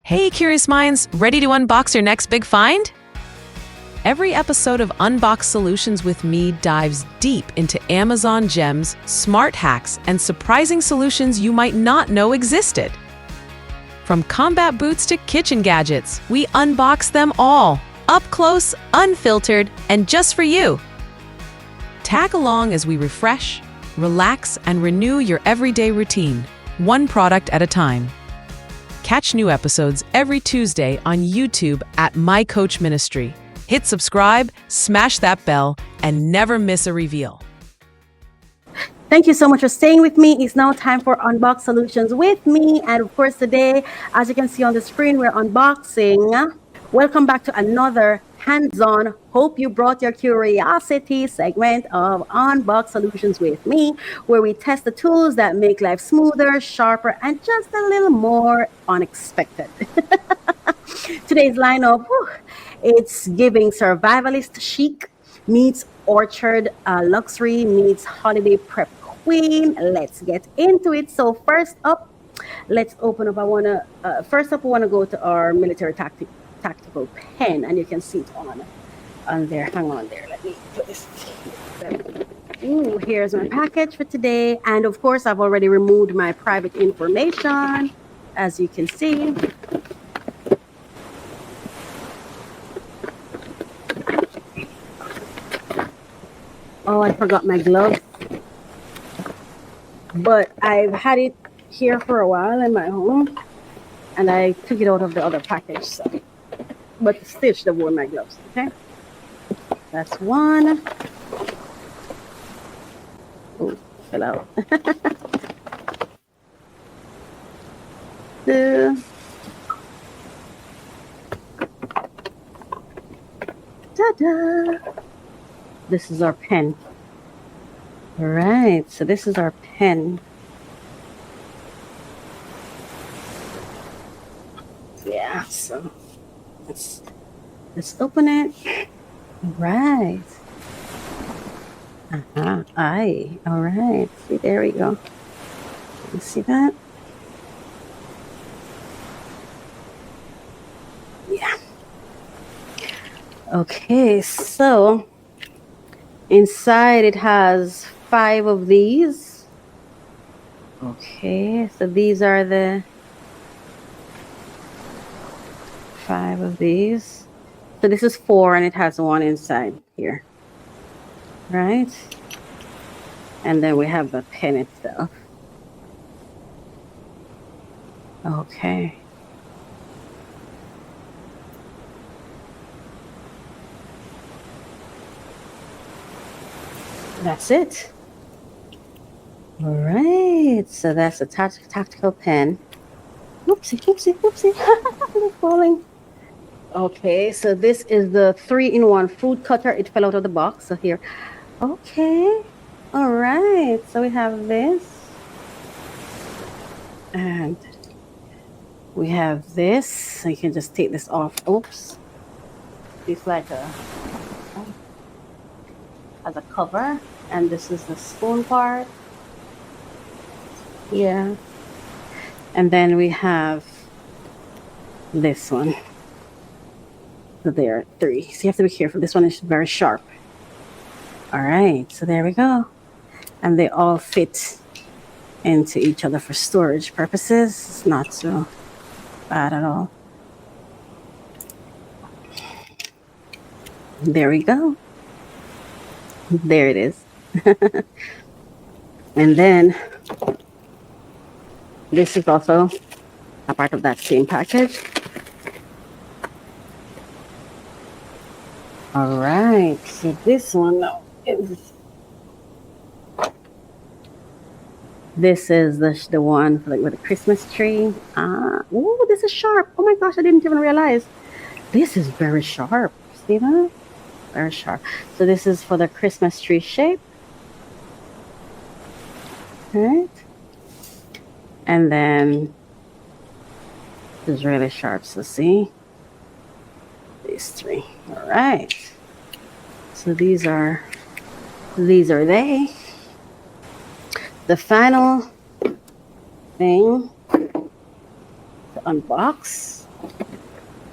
Hey, curious minds, ready to unbox your next big find? Every episode of Unbox Solutions with Me dives deep into Amazon gems, smart hacks, and surprising solutions you might not know existed. From combat boots to kitchen gadgets, we unbox them all, up close, unfiltered, and just for you. Tag along as we refresh, relax, and renew your everyday routine, one product at a time. Catch new episodes every Tuesday on YouTube at My Coach Ministry. Hit subscribe, smash that bell, and never miss a reveal. Thank you so much for staying with me. It's now time for Unbox Solutions with me. And of course, today, as you can see on the screen, we're unboxing. Welcome back to another hands-on, hope you brought your curiosity segment of Unbox Solutions with me, where we test the tools that make life smoother, sharper, and just a little more unexpected. Today's lineup, it's giving survivalist chic meets orchard luxury meets holiday prep queen. Let's get into it. So first up, let's open up. We want to go to our military tactical pen, and you can see it on there. Hang on there. Let me put this here. Ooh, here's my package for today. And of course, I've already removed my private information, as you can see. Oh, I forgot my gloves. But I've had it here for a while in my home, and I took it out of the other package. So, but still should have worn my gloves. Okay, that's one. Oh, fell out. Two. Ta-da! This is our pen. All right, so this is our pen. Yeah, so let's open it. All right. Aye. All right. See, there we go. You see that? Yeah. Okay, so inside it has 5 of these. Okay, so these are the 5 of these. So this is 4 and it has 1 inside here. Right? And then we have the pen itself. Okay. That's it. All right, so that's a tactical pen. Oopsie. I'm falling. Okay, so this is the 3-in-1 fruit cutter. It fell out of the box, so here. Okay, all right, so we have this. And we have this, so you can just take this off. Oops. It's like as a cover, and this is the spoon part. Yeah. And then we have this one. So there are 3. So you have to be careful. This one is very sharp. All right, so there we go. And they all fit into each other for storage purposes. It's not so bad at all. There we go. There it is. And then this is also a part of that same package. All right, so this one is the one for with the Christmas tree. Oh, this is sharp. Oh my gosh, I didn't even realize. This is very sharp. See that? Very sharp. So this is for the Christmas tree shape. All right. And then this is really sharp. So see these 3. All right. So these are they. The final thing to unbox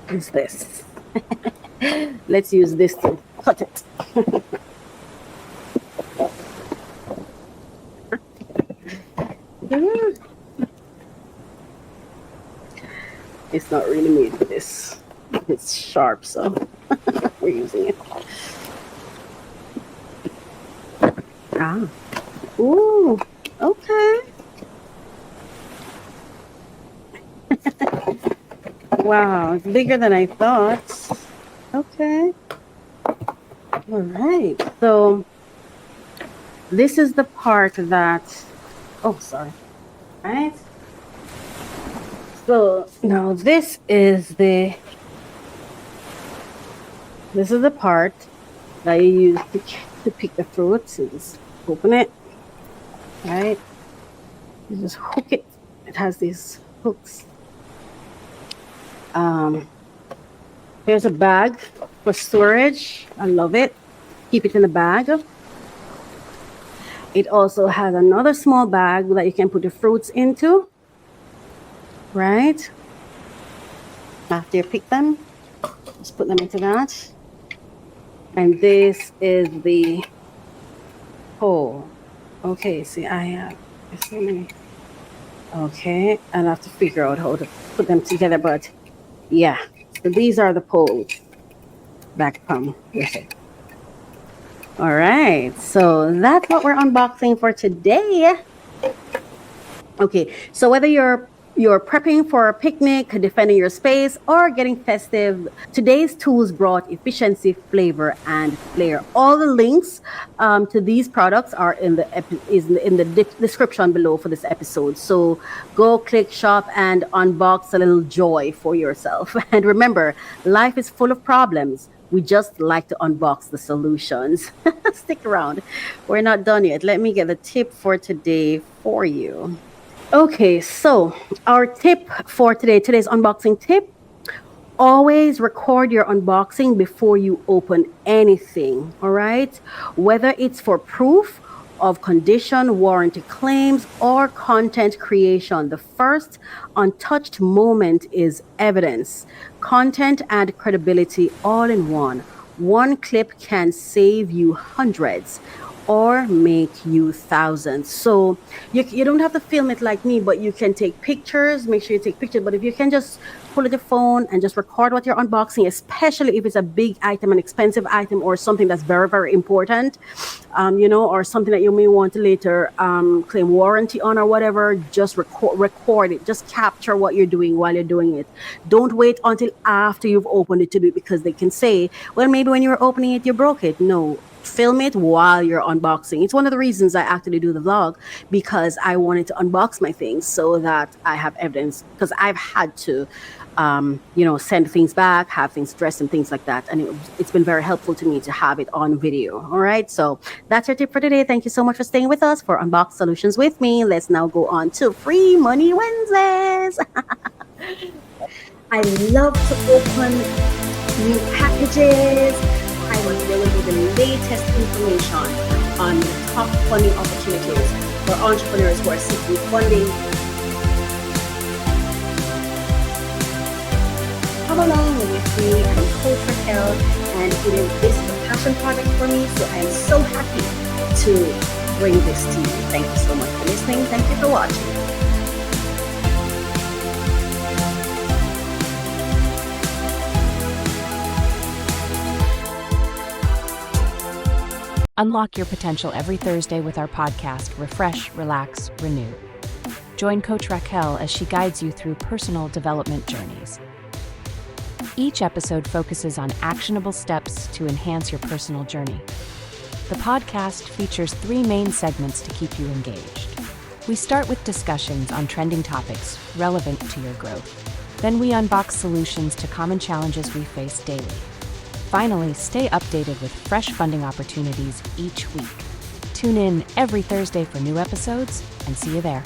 is this. Let's use this to cut it. It's not really made for this. It's sharp, so we're using it. Ah. Ooh, okay. Wow, it's bigger than I thought. Okay. All right. So this is the part that, oh, sorry. All right. So now this is the part that you use to pick the fruits. You just open it, right? You just hook it. It has these hooks. Here's a bag for storage. I love it. Keep it in the bag. It also has another small bag that you can put the fruits into, right? After you pick them, just put them into that. And this is the hole. Okay, see, I have so many. Okay, I'll have to figure out how to put them together, but yeah. So these are the poles that come with it. All right, so that's what we're unboxing for today. Okay, so whether you're prepping for a picnic, defending your space, or getting festive, today's tools brought efficiency, flavor, and flair. All the links to these products are in the description below for this episode. So go click shop and unbox a little joy for yourself. And remember, life is full of problems. We just like to unbox the solutions. Stick around. We're not done yet. Let me get the tip for today for you. Okay, so our tip for today's unboxing tip: always record your unboxing before you open anything, all right? Whether it's for proof of condition, warranty claims, or content creation, the first untouched moment is evidence. Content and credibility all in one. One clip can save you hundreds or make you thousands. So you don't have to film it like me, but you can take pictures. Make sure you take pictures. But if you can just pull out your phone and just record what you're unboxing, especially if it's a big item, an expensive item, or something that's very, very important, or something that you may want to later claim warranty on or whatever, just record it. Just capture what you're doing while you're doing it. Don't wait until after you've opened it to do it, because they can say, well, maybe when you were opening it, you broke it. No. Film it while you're unboxing. It's one of the reasons I actually do the vlog, because I wanted to unbox my things so that I have evidence, because I've had to send things back, have things dressed and things like that, and it's been very helpful to me to have it on video. All right, so that's your tip for today. Thank you so much for staying with us for Unbox Solutions with me. Let's now go on to Free Money Wednesdays. I love to open new packages. I want to deliver the latest information on the top funding opportunities for entrepreneurs who are seeking funding. Come along with me. I'm Coach Racquel, and this is a passion project for me, so I am so happy to bring this to you. Thank you so much for listening. Thank you for watching. Unlock your potential every Thursday with our podcast, Refresh, Relax, Renew. Join Coach Racquel as she guides you through personal development journeys. Each episode focuses on actionable steps to enhance your personal journey. The podcast features 3 main segments to keep you engaged. We start with discussions on trending topics relevant to your growth. Then we unbox solutions to common challenges we face daily. Finally, stay updated with fresh funding opportunities each week. Tune in every Thursday for new episodes, and see you there.